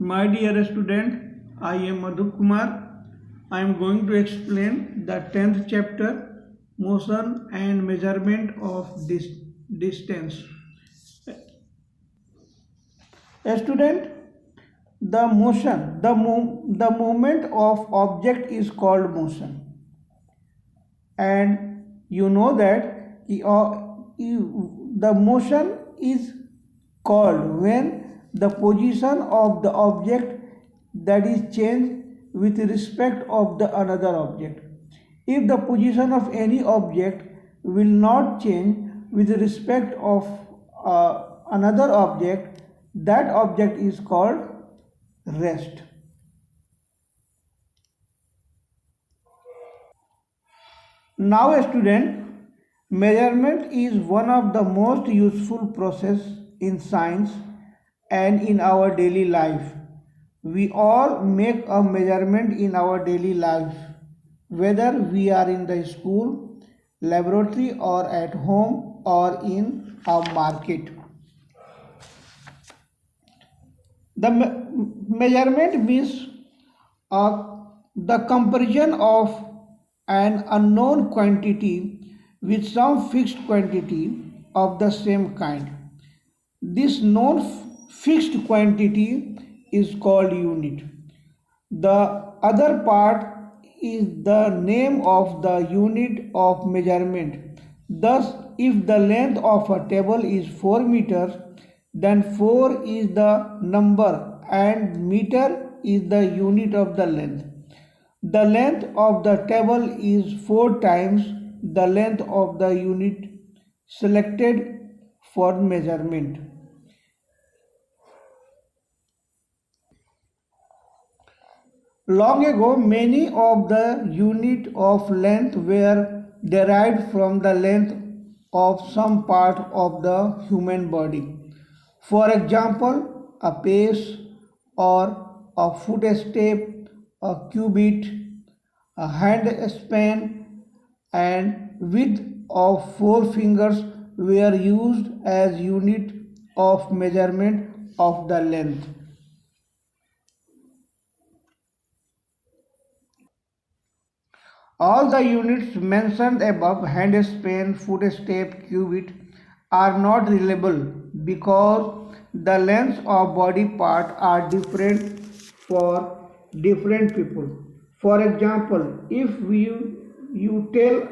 My dear student, I am Madhu Kumar. I am going to explain the 10th chapter, Motion and Measurement of Distance. A student, the movement of object is called motion. And you know that the motion is called when the position of the object that is changed with respect of the another object. If the position of any object will not change with respect of another object, that object is called rest. Now, student, measurement is one of the most useful process in science and in our daily life. We all make a measurement in our daily life, whether we are in the school, laboratory, or at home, or in a market. The measurement means the comparison of an unknown quantity with some fixed quantity of the same kind. This known fixed quantity is called unit. The other part is the name of the unit of measurement. Thus, if the length of a table is 4 meters, then 4 is the number and meter is the unit of the length. The length of the table is 4 times the length of the unit selected for measurement. Long ago, many of the units of length were derived from the length of some part of the human body. For example, a pace or a footstep, a cubit, a hand span, and width of 4 fingers were used as unit of measurement of the length. All the units mentioned above, hand span, footstep, cubit, are not reliable because the lengths of body parts are different for different people. For example, if you tell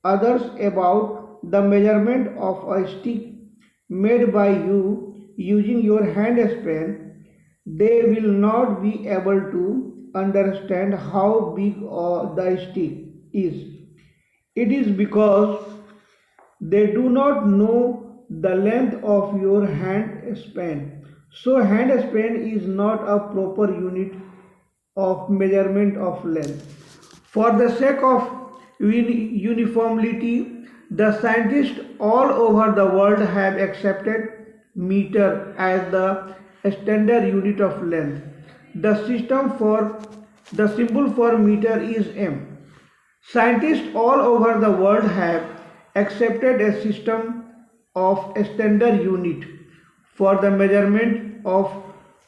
others about the measurement of a stick made by you using your hand span, they will not be able to understand how big the stick is. It is because they do not know the length of your hand span. So hand span is not a proper unit of measurement of length. For the sake of uniformity, the scientists all over the world have accepted meter as the standard unit of length. The symbol for meter is m. Scientists all over the world have accepted a system of standard unit for the measurement of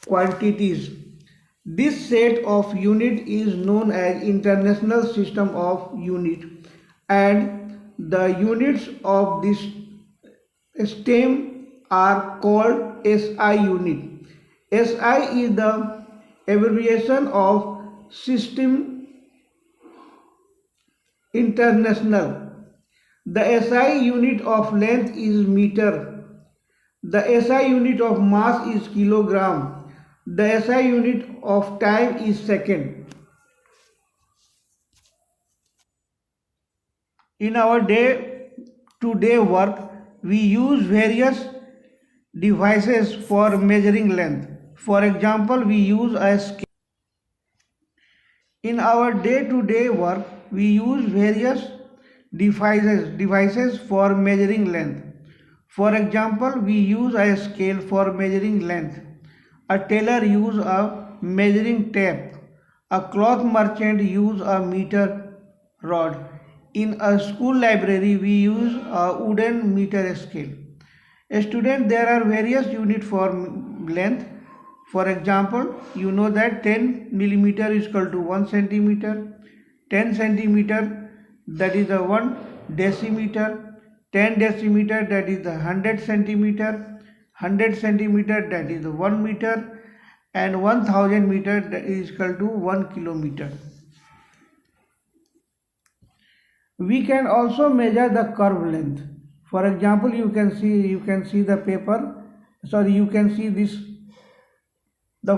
quantities. This set of unit is known as International System of Unit, and the units of this system are called SI unit. SI is the abbreviation of System International. The SI unit of length is meter. The SI unit of mass is kilogram. The SI unit of time is second. In our day-to-day work, we use various devices for measuring length. For example, we use a scale. In our day-to-day work, we use various devices for measuring length. For example, we use a scale for measuring length. A tailor uses a measuring tape. A cloth merchant uses a meter rod. In a school library, we use a wooden meter scale. A student, there are various units for length. For example, you know that 10 millimeter is equal to 1 centimeter, 10 centimeter that is a 1 decimeter, 10 decimeter that is the 100 centimeter, 100 centimeter that is the 1 meter, and 1000 meter that is equal to 1 kilometer. We can also measure the curve length. For example, you can see the paper. Sorry, you can see this. The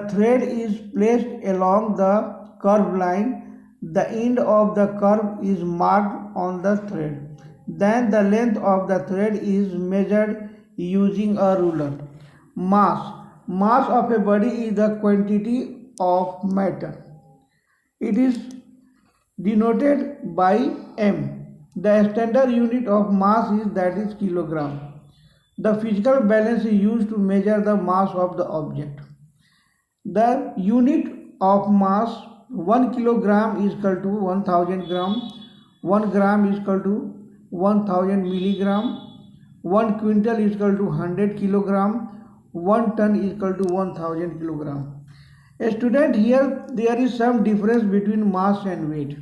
thread is placed along the curved line. The end of the curve is marked on the thread. Then the length of the thread is measured using a ruler. Mass of a body is the quantity of matter. It is denoted by m. The standard unit of mass is kilogram. The physical balance is used to measure the mass of the object. The unit of mass 1 kilogram is equal to 1000 gram, 1 gram is equal to 1000 milligram, 1 quintal is equal to 100 kilogram, 1 ton is equal to 1000 kilogram. A student, here there is some difference between mass and weight.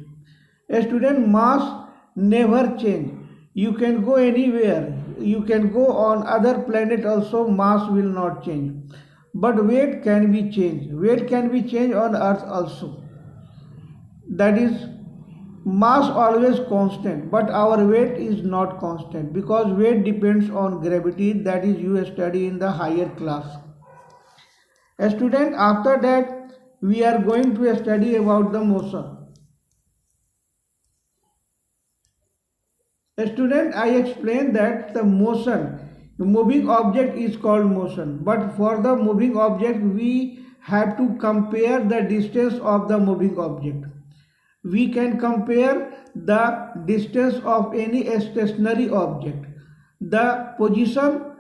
A student, mass never change. You can go anywhere. You can go on other planet also, mass will not change. But weight can be changed. Weight can be changed on earth also. That is, mass always constant, but our weight is not constant, because weight depends on gravity, that is you study in the higher class. A student, after that we are going to study about the motion. A student, I explained that the moving object is called motion, but for the moving object we have to compare the distance of the moving object. We can compare the distance of any stationary object. The position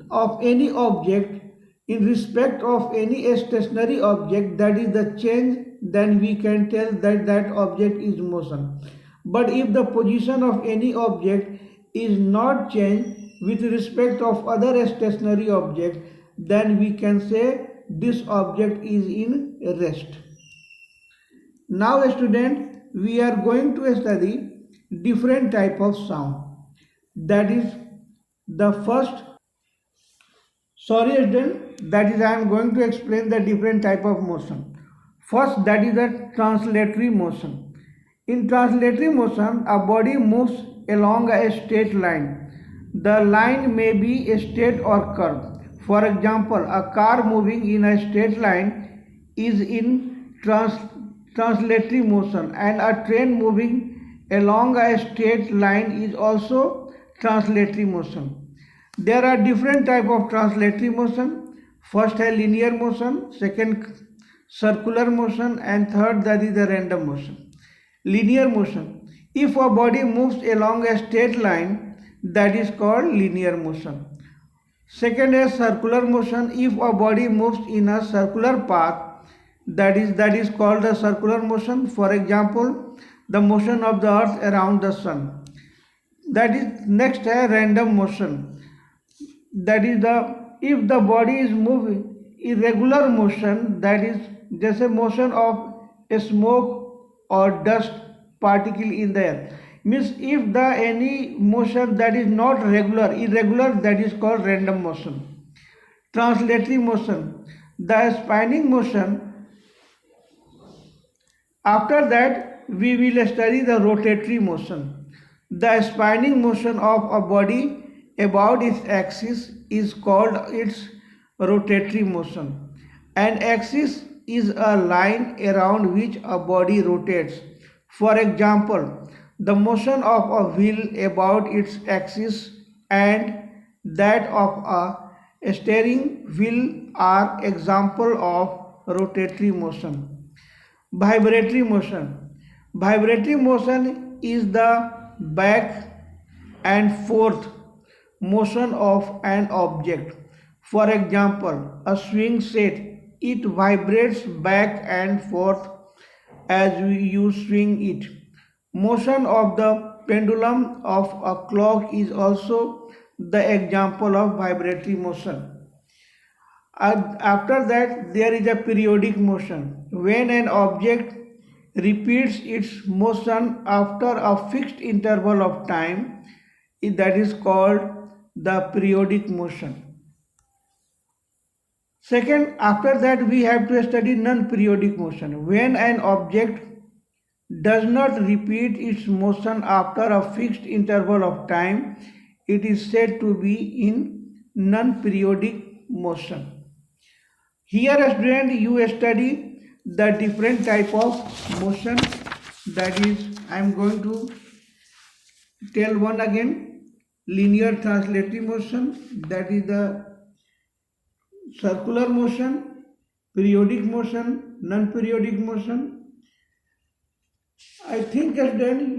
of any object in respect of any stationary object, that is the change, then we can tell that that object is motion. But if the position of any object is not changed with respect of other stationary object, then we can say this object is in rest. Now student, we are going to study different type of sound. That is the first, student, that is I am going to explain the different type of motion. First, that is the translatory motion. In translatory motion, a body moves along a straight line. The line may be straight or curved. For example, a car moving in a straight line is in translatory motion, and a train moving along a straight line is also translatory motion. There are different types of translatory motion. First is linear motion, second circular motion, and third that is the random motion. Linear motion. If a body moves along a straight line, that is called linear motion. Second is circular motion. If a body moves in a circular path, that is called the circular motion. For example, the motion of the earth around the sun. That is next is random motion. That is if the body is moving irregular motion, that is just a motion of a smoke or dust particle in the air. Means if the any motion that is not irregular, that is called random motion. Translatory motion, the spinning motion. After that we will study the rotatory motion. The spinning motion of a body about its axis is called its rotatory motion. An axis is a line around which a body rotates. For example, the motion of a wheel about its axis and that of a steering wheel are example of rotatory motion. Vibratory motion. Vibratory motion is the back and forth motion of an object. For example, a swing set, it vibrates back and forth as you swing it. Motion of the pendulum of a clock is also the example of vibratory motion. After that, there is a periodic motion. When an object repeats its motion after a fixed interval of time, that is called the periodic motion. Second, after that we have to study non-periodic motion. When an object does not repeat its motion after a fixed interval of time, it is said to be in non-periodic motion. Here, student, you study the different type of motion. That is, I am going to tell one again. Linear translative motion, that is the circular motion, periodic motion, non-periodic motion. I think, student,